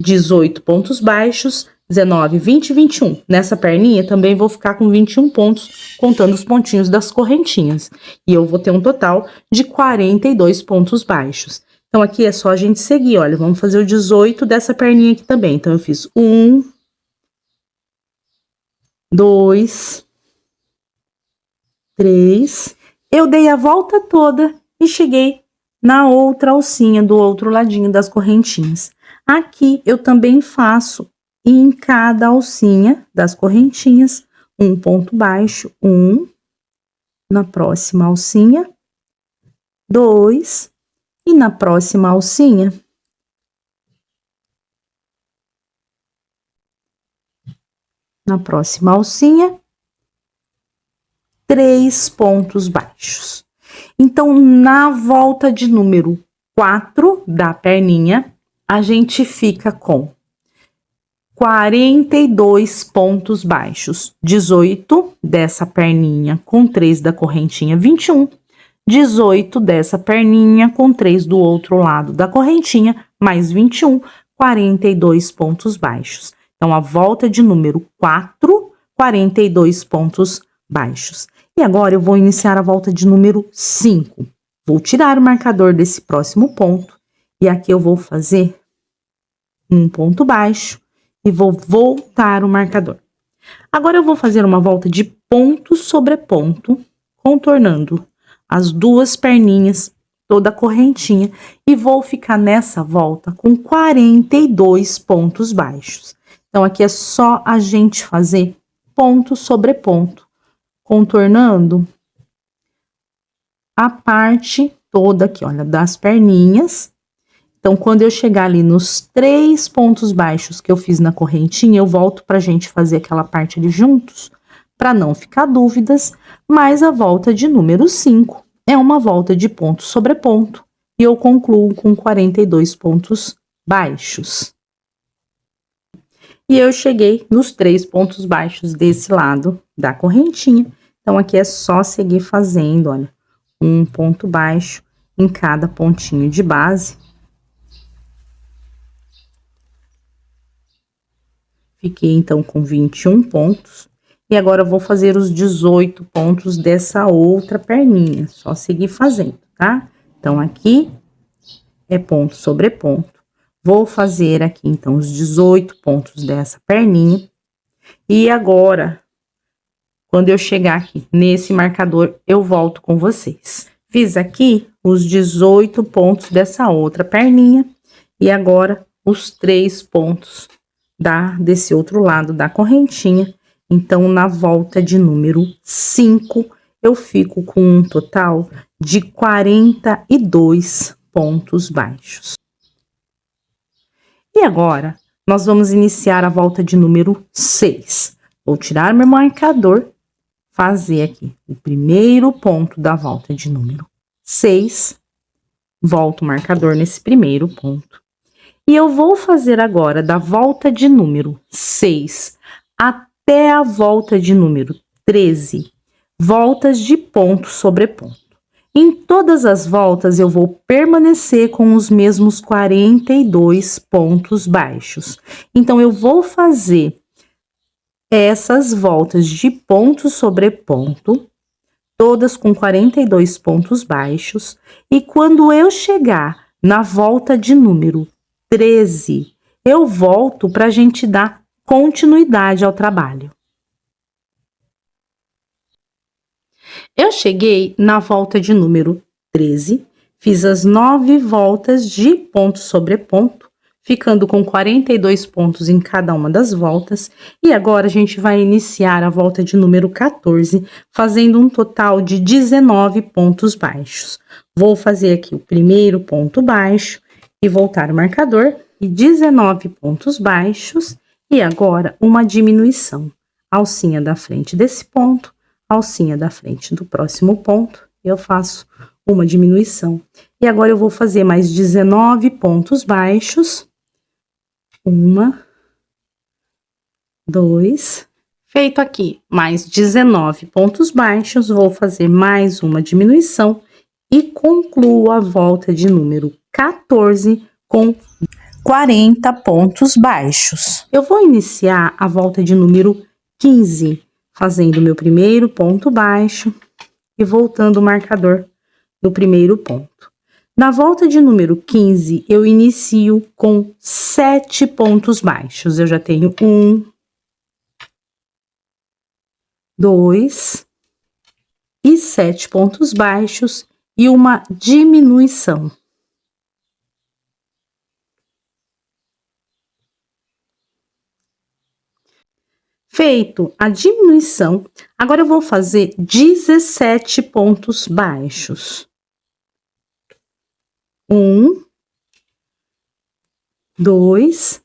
18 pontos baixos, 19, 20 e 21. Nessa perninha, também vou ficar com 21 pontos, contando os pontinhos das correntinhas. E eu vou ter um total de 42 pontos baixos. Então, aqui é só a gente seguir, olha, vamos fazer o 18 dessa perninha aqui também. Então, eu fiz 1, 2... 3, eu dei a volta toda e cheguei na outra alcinha do outro ladinho das correntinhas. Aqui eu também faço em cada alcinha das correntinhas um ponto baixo, 1, na próxima alcinha, 2, e na próxima alcinha, na próxima alcinha, 3 pontos baixos. Então, na volta de número 4 da perninha, a gente fica com 42 pontos baixos. 18 dessa perninha com 3 da correntinha, 21. 18 dessa perninha com 3 do outro lado da correntinha, mais 21, 42 pontos baixos. Então, a volta de número 4, 42 pontos baixos. E agora eu vou iniciar a volta de número 5. Vou tirar o marcador desse próximo ponto e aqui eu vou fazer um ponto baixo e vou voltar o marcador. Agora eu vou fazer uma volta de ponto sobre ponto, contornando as duas perninhas, toda a correntinha, e vou ficar nessa volta com 42 pontos baixos. Então, aqui é só a gente fazer ponto sobre ponto, contornando a parte toda aqui, olha, das perninhas. Então, quando eu chegar ali nos 3 pontos baixos que eu fiz na correntinha, eu volto pra gente fazer aquela parte ali juntos, para não ficar dúvidas, mas a volta de número 5 é uma volta de ponto sobre ponto, e eu concluo com 42 pontos baixos. E eu cheguei nos 3 pontos baixos desse lado da correntinha. Então, aqui é só seguir fazendo, olha, um ponto baixo em cada pontinho de base. Fiquei, então, com 21 pontos. E agora eu vou fazer os 18 pontos dessa outra perninha, só seguir fazendo, tá? Então, aqui é ponto sobre ponto. Vou fazer aqui, então, os 18 pontos dessa perninha. E agora, quando eu chegar aqui nesse marcador, eu volto com vocês. Fiz aqui os 18 pontos dessa outra perninha. E agora, os 3 pontos desse outro lado da correntinha. Então, na volta de número 5, eu fico com um total de 42 pontos baixos. E agora, nós vamos iniciar a volta de número 6. Vou tirar meu marcador, fazer aqui o primeiro ponto da volta de número 6. Volto o marcador nesse primeiro ponto. E eu vou fazer agora da volta de número 6 até a volta de número 13, voltas de ponto sobre ponto. Em todas as voltas, eu vou permanecer com os mesmos 42 pontos baixos. Então, eu vou fazer essas voltas de ponto sobre ponto, todas com 42 pontos baixos. E quando eu chegar na volta de número 13, eu volto para a gente dar continuidade ao trabalho. Eu cheguei na volta de número 13, fiz as 9 voltas de ponto sobre ponto, ficando com 42 pontos em cada uma das voltas. E agora a gente vai iniciar a volta de número 14, fazendo um total de 19 pontos baixos. Vou fazer aqui o primeiro ponto baixo e voltar o marcador, e 19 pontos baixos. E agora, uma diminuição, alcinha da frente desse ponto, alcinha da frente do próximo ponto, eu faço uma diminuição. E agora eu vou fazer mais 19 pontos baixos. 1, 2, feito aqui mais 19 pontos baixos, vou fazer mais uma diminuição e concluo a volta de número 14 com 40 pontos baixos. Eu vou iniciar a volta de número 15, fazendo meu primeiro ponto baixo e voltando o marcador no primeiro ponto. Na volta de número 15, eu inicio com 7 pontos baixos. Eu já tenho 1, 2 e 7 pontos baixos e uma diminuição. Feito a diminuição, agora eu vou fazer 17 pontos baixos. 1, 2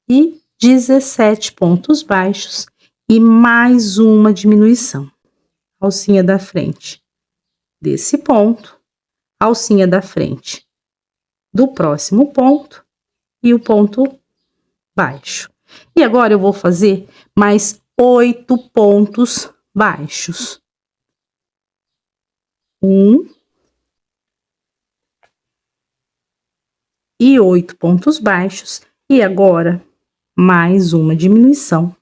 e 17 pontos baixos e mais uma diminuição. Alcinha da frente desse ponto, alcinha da frente do próximo ponto e o ponto baixo. E agora eu vou fazer mais 8 pontos baixos. 1 e 8 pontos baixos. E agora, mais uma diminuição.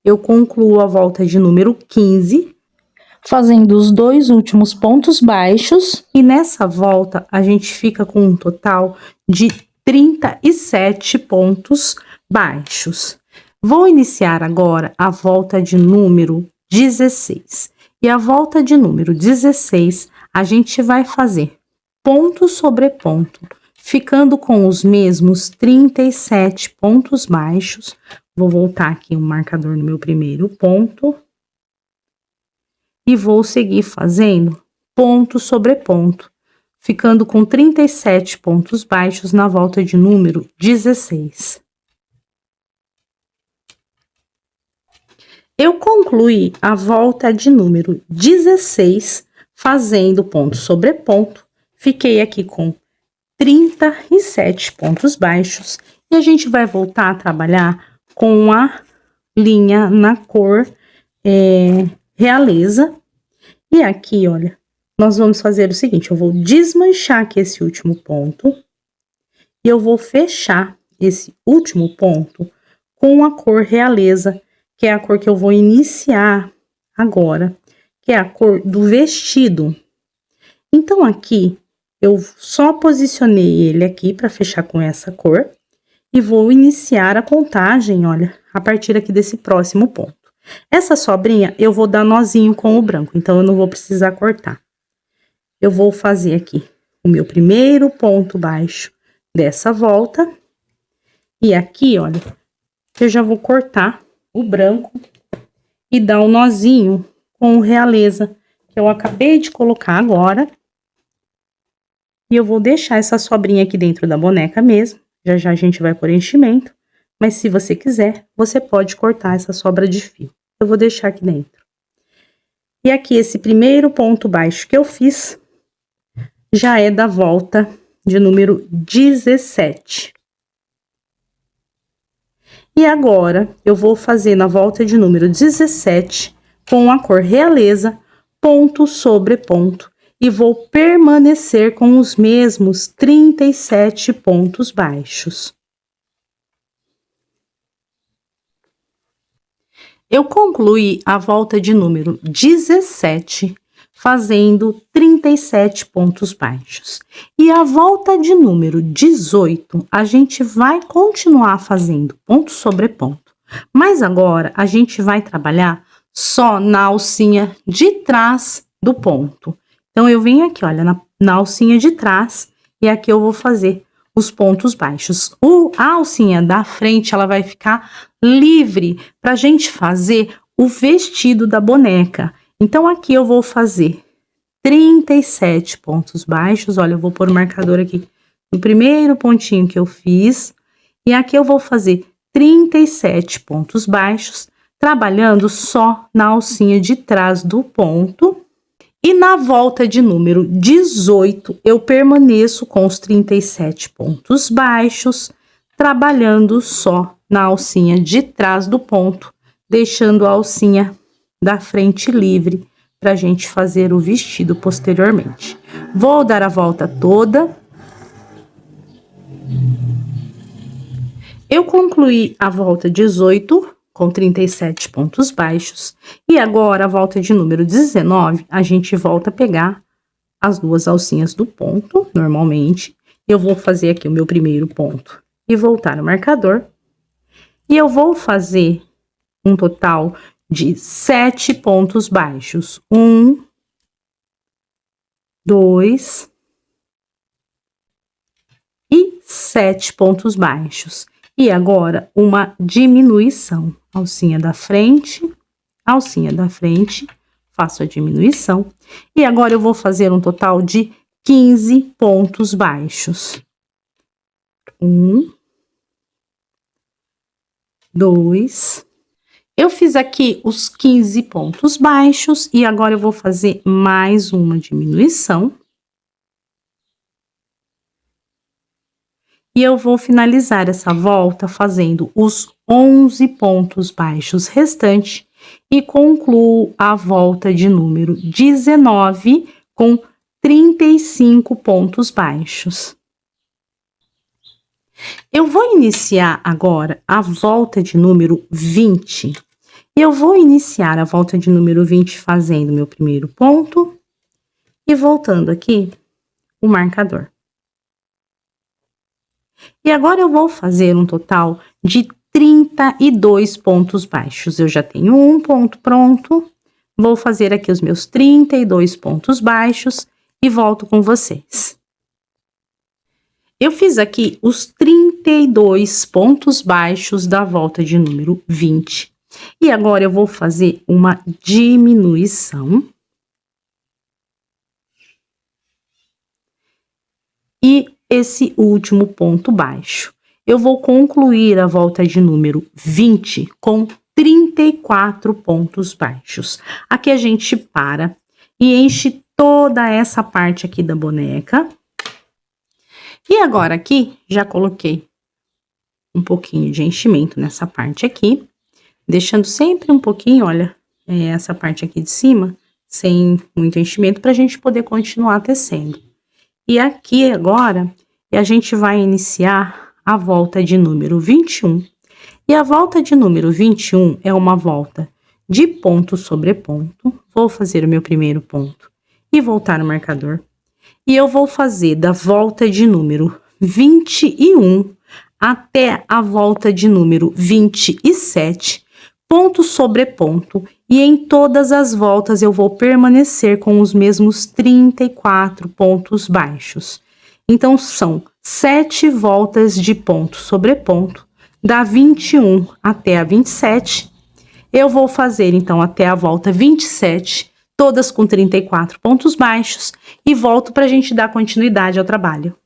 Eu concluo a volta de número 15, fazendo os 2 últimos pontos baixos. E nessa volta, a gente fica com um total de 37 pontos baixos. Vou iniciar agora a volta de número 16. E a volta de número 16, a gente vai fazer ponto sobre ponto, ficando com os mesmos 37 pontos baixos. Vou voltar aqui o marcador no meu primeiro ponto. E vou seguir fazendo ponto sobre ponto, ficando com 37 pontos baixos na volta de número 16. Eu concluí a volta de número 16 fazendo ponto sobre ponto. Fiquei aqui com 37 pontos baixos e a gente vai voltar a trabalhar com a linha na cor realeza. E aqui, olha, nós vamos fazer o seguinte, eu vou desmanchar aqui esse último ponto e eu vou fechar esse último ponto com a cor realeza, que é a cor que eu vou iniciar agora, que é a cor do vestido. Então, aqui, eu só posicionei ele aqui para fechar com essa cor e vou iniciar a contagem, olha, a partir aqui desse próximo ponto. Essa sobrinha, eu vou dar nozinho com o branco, então eu não vou precisar cortar. Eu vou fazer aqui o meu primeiro ponto baixo dessa volta. E aqui, olha, eu já vou cortar o branco e dar um nozinho com o realeza que eu acabei de colocar agora. E eu vou deixar essa sobrinha aqui dentro da boneca mesmo. Já já a gente vai por enchimento. Mas se você quiser, você pode cortar essa sobra de fio. Eu vou deixar aqui dentro. E aqui esse primeiro ponto baixo que eu fiz já é da volta de número 17. E agora, eu vou fazer na volta de número 17, com a cor realeza, ponto sobre ponto, e vou permanecer com os mesmos 37 pontos baixos. Eu concluí a volta de número 17, fazendo 37 pontos baixos. E a volta de número 18, a gente vai continuar fazendo ponto sobre ponto. Mas agora, a gente vai trabalhar só na alcinha de trás do ponto. Então, eu venho aqui, olha, na alcinha de trás, e aqui eu vou fazer os pontos baixos. A alcinha da frente, ela vai ficar livre pra gente fazer o vestido da boneca. Então, aqui eu vou fazer 37 pontos baixos. Olha, eu vou pôr o marcador aqui no primeiro pontinho que eu fiz. E aqui eu vou fazer 37 pontos baixos, trabalhando só na alcinha de trás do ponto. E na volta de número 18, eu permaneço com os 37 pontos baixos, trabalhando só na alcinha de trás do ponto, deixando a alcinha da frente livre para a gente fazer o vestido posteriormente. Vou dar a volta toda. Eu concluí a volta 18 com 37 pontos baixos e agora a volta de número 19, a gente volta a pegar as duas alcinhas do ponto, normalmente. Eu vou fazer aqui o meu primeiro ponto e voltar no marcador. E eu vou fazer um total de 7 pontos baixos. 1, 2 e 7 pontos baixos. E agora, uma diminuição. Alcinha da frente, faço a diminuição. E agora, eu vou fazer um total de 15 pontos baixos. 1, 2. Eu fiz aqui os 15 pontos baixos e agora eu vou fazer mais uma diminuição. E eu vou finalizar essa volta fazendo os 11 pontos baixos restantes e concluo a volta de número 19 com 35 pontos baixos. Eu vou iniciar agora a volta de número 20. Eu vou iniciar a volta de número 20 fazendo meu primeiro ponto e voltando aqui o marcador. E agora eu vou fazer um total de 32 pontos baixos. Eu já tenho um ponto pronto. Vou fazer aqui os meus 32 pontos baixos e volto com vocês. Eu fiz aqui os 32 pontos baixos da volta de número 20. E agora eu vou fazer uma diminuição. E esse último ponto baixo. Eu vou concluir a volta de número 20 com 34 pontos baixos. Aqui a gente para e enche toda essa parte aqui da boneca. E agora aqui, já coloquei um pouquinho de enchimento nessa parte aqui, deixando sempre um pouquinho, olha, essa parte aqui de cima, sem muito enchimento, pra gente poder continuar tecendo. E aqui agora, a gente vai iniciar a volta de número 21. E a volta de número 21 é uma volta de ponto sobre ponto. Vou fazer o meu primeiro ponto e voltar no marcador. E eu vou fazer da volta de número 21 até a volta de número 27, ponto sobre ponto. E em todas as voltas eu vou permanecer com os mesmos 34 pontos baixos. Então, são 7 voltas de ponto sobre ponto, da 21 até a 27. Eu vou fazer, então, até a volta 27, todas com 34 pontos baixos, e volto para a gente dar continuidade ao trabalho.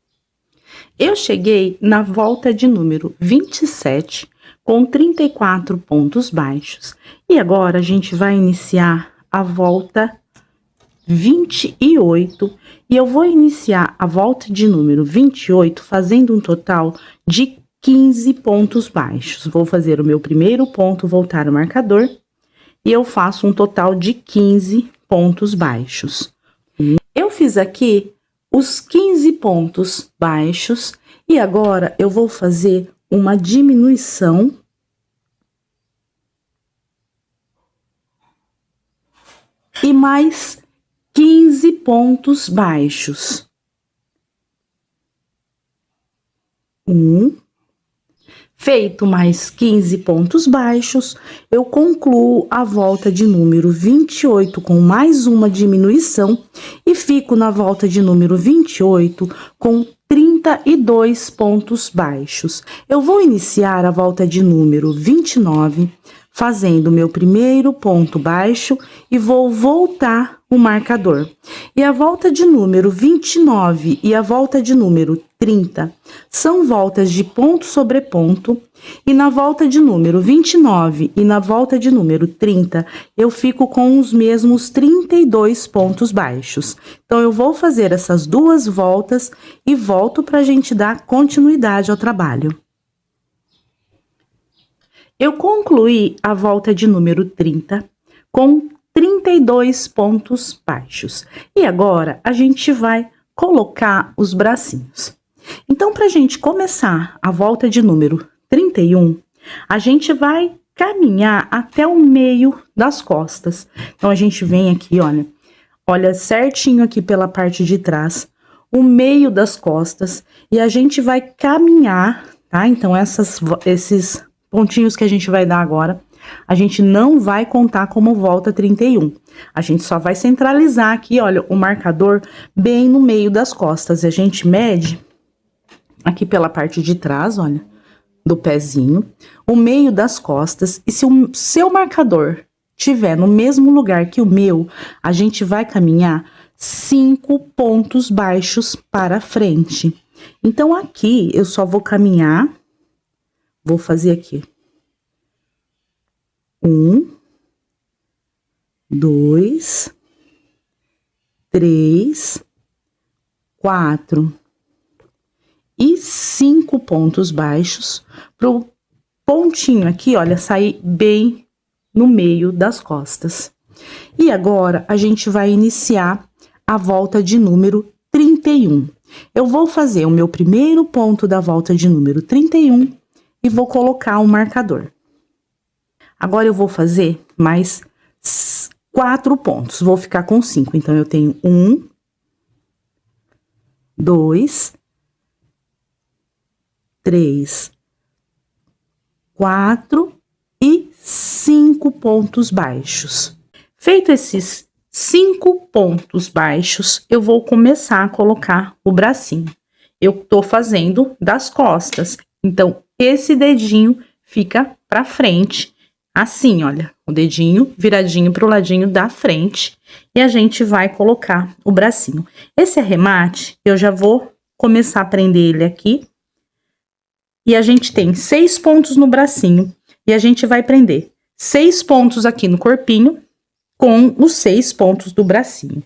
Eu cheguei na volta de número 27, com 34 pontos baixos, e agora a gente vai iniciar a volta 28, e eu vou iniciar a volta de número 28 fazendo um total de 15 pontos baixos. Vou fazer o meu primeiro ponto, voltar o marcador, e eu faço um total de 15 pontos baixos. Eu fiz aqui os 15 pontos baixos, e agora eu vou fazer uma diminuição e mais 15 pontos baixos. Feito mais 15 pontos baixos, eu concluo a volta de número 28 com mais uma diminuição e fico na volta de número 28 com 32 pontos baixos. Eu vou iniciar a volta de número 29, fazendo o meu primeiro ponto baixo e vou voltar o marcador. E a volta de número 29 e a volta de número 30 são voltas de ponto sobre ponto, e na volta de número 29 e na volta de número 30 eu fico com os mesmos 32 pontos baixos. Então, eu vou fazer essas duas voltas e volto para a gente dar continuidade ao trabalho. Eu concluí a volta de número 30 com 32 pontos baixos. E agora, a gente vai colocar os bracinhos. Então, para a gente começar a volta de número 31, a gente vai caminhar até o meio das costas. Então, a gente vem aqui, olha certinho aqui pela parte de trás, o meio das costas, e a gente vai caminhar, tá? Então, esses pontinhos que a gente vai dar agora, a gente não vai contar como volta 31. A gente só vai centralizar aqui, olha, o marcador bem no meio das costas. A gente mede aqui pela parte de trás, olha, do pezinho, o meio das costas. E se o seu marcador tiver no mesmo lugar que o meu, a gente vai caminhar 5 pontos baixos para frente. Então, aqui eu só vou caminhar, vou fazer aqui 1, 2, 3, 4 e 5 pontos baixos pro pontinho aqui, olha, sair bem no meio das costas. E agora, a gente vai iniciar a volta de número 31. Eu vou fazer o meu primeiro ponto da volta de número 31 e vou colocar um marcador. Agora, eu vou fazer mais 4 pontos, vou ficar com 5. Então, eu tenho 1, 2, 3, 4 e 5 pontos baixos. Feito esses 5 pontos baixos, eu vou começar a colocar o bracinho. Eu tô fazendo das costas, então esse dedinho fica pra frente, assim, olha, o dedinho viradinho pro ladinho da frente, e a gente vai colocar o bracinho. Esse arremate, eu já vou começar a prender ele aqui, e a gente tem 6 pontos no bracinho, e a gente vai prender 6 pontos aqui no corpinho, com os 6 pontos do bracinho.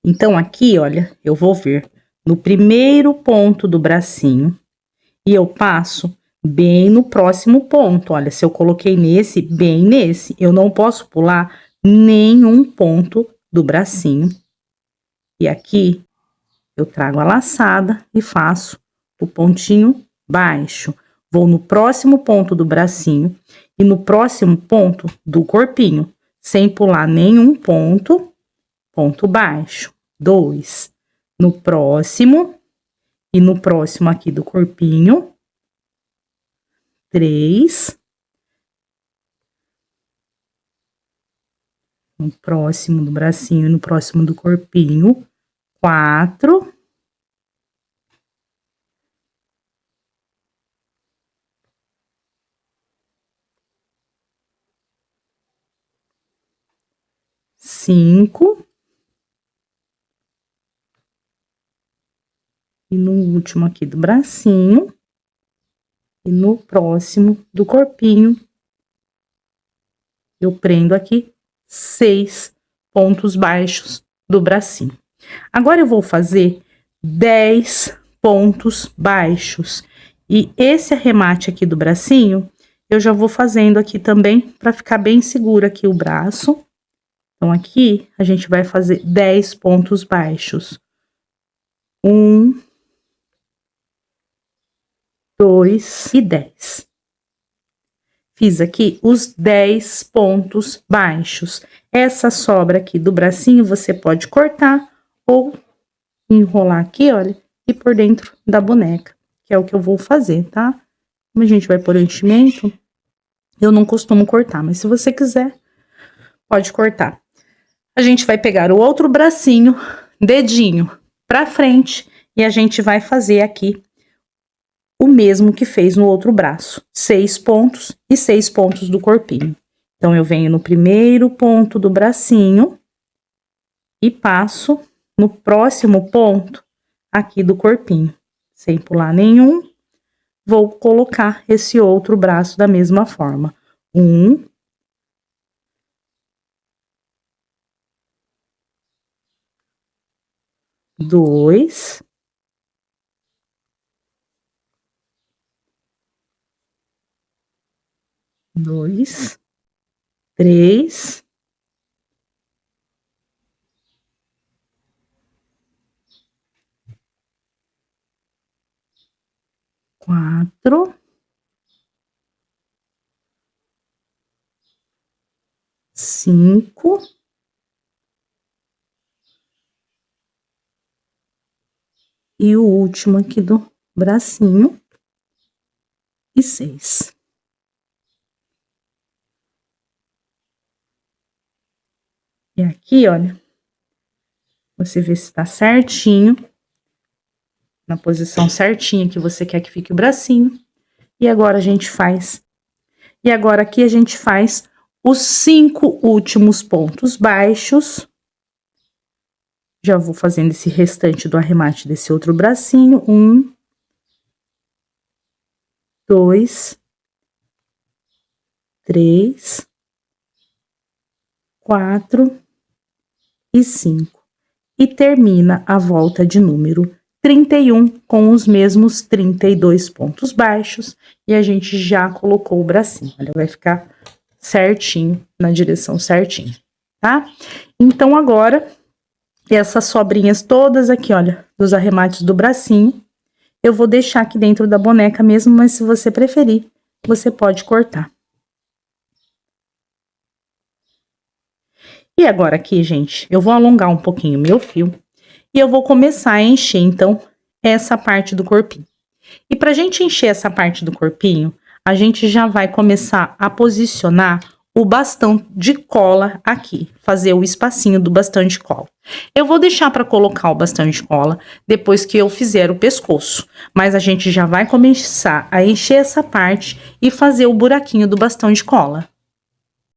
Então, aqui, olha, eu vou ver no primeiro ponto do bracinho, e eu passo bem no próximo ponto. Olha, se eu coloquei nesse, bem nesse, eu não posso pular nenhum ponto do bracinho. E aqui, eu trago a laçada e faço o pontinho baixo, Vou no próximo ponto do bracinho e no próximo ponto do corpinho, sem pular nenhum ponto, ponto baixo. 2. No próximo e no próximo aqui do corpinho. 3. No próximo do bracinho e no próximo do corpinho. 4. 5. E no último aqui do bracinho. E no próximo do corpinho, eu prendo aqui 6 pontos baixos do bracinho. Agora eu vou fazer 10 pontos baixos. E esse arremate aqui do bracinho, eu já vou fazendo aqui também, para ficar bem seguro aqui o braço. Então, aqui, a gente vai fazer 10 pontos baixos. 1, 2 e 10. Fiz aqui os 10 pontos baixos. Essa sobra aqui do bracinho, você pode cortar ou enrolar aqui, olha, e por dentro da boneca, que é o que eu vou fazer, tá? Como a gente vai pôr o enchimento, eu não costumo cortar, mas se você quiser, pode cortar. A gente vai pegar o outro bracinho, dedinho pra frente, e a gente vai fazer aqui o mesmo que fez no outro braço. 6 pontos e 6 pontos do corpinho. Então, eu venho no primeiro ponto do bracinho e passo no próximo ponto aqui do corpinho. Sem pular nenhum, vou colocar esse outro braço da mesma forma. 1, 2, 3, 4, 5, e o último aqui do bracinho, e 6. E aqui, olha, você vê se tá certinho, na posição certinha que você quer que fique o bracinho. E agora a gente faz, e agora aqui a gente faz os 5 últimos pontos baixos. Já vou fazendo esse restante do arremate desse outro bracinho. 1, 2, 3, 4 e 5. E termina a volta de número 31 com os mesmos 32 pontos baixos. E a gente já colocou o bracinho. Olha, vai ficar certinho, na direção certinha, tá? Então, agora, essas sobrinhas todas aqui, olha, dos arremates do bracinho, eu vou deixar aqui dentro da boneca mesmo, mas se você preferir, você pode cortar. E agora aqui, gente, eu vou alongar um pouquinho o meu fio e eu vou começar a encher, então, essa parte do corpinho. E pra gente encher essa parte do corpinho, a gente já vai começar a posicionar o bastão de cola aqui, fazer o espacinho do bastão de cola. Eu vou deixar para colocar o bastão de cola depois que eu fizer o pescoço, mas a gente já vai começar a encher essa parte e fazer o buraquinho do bastão de cola.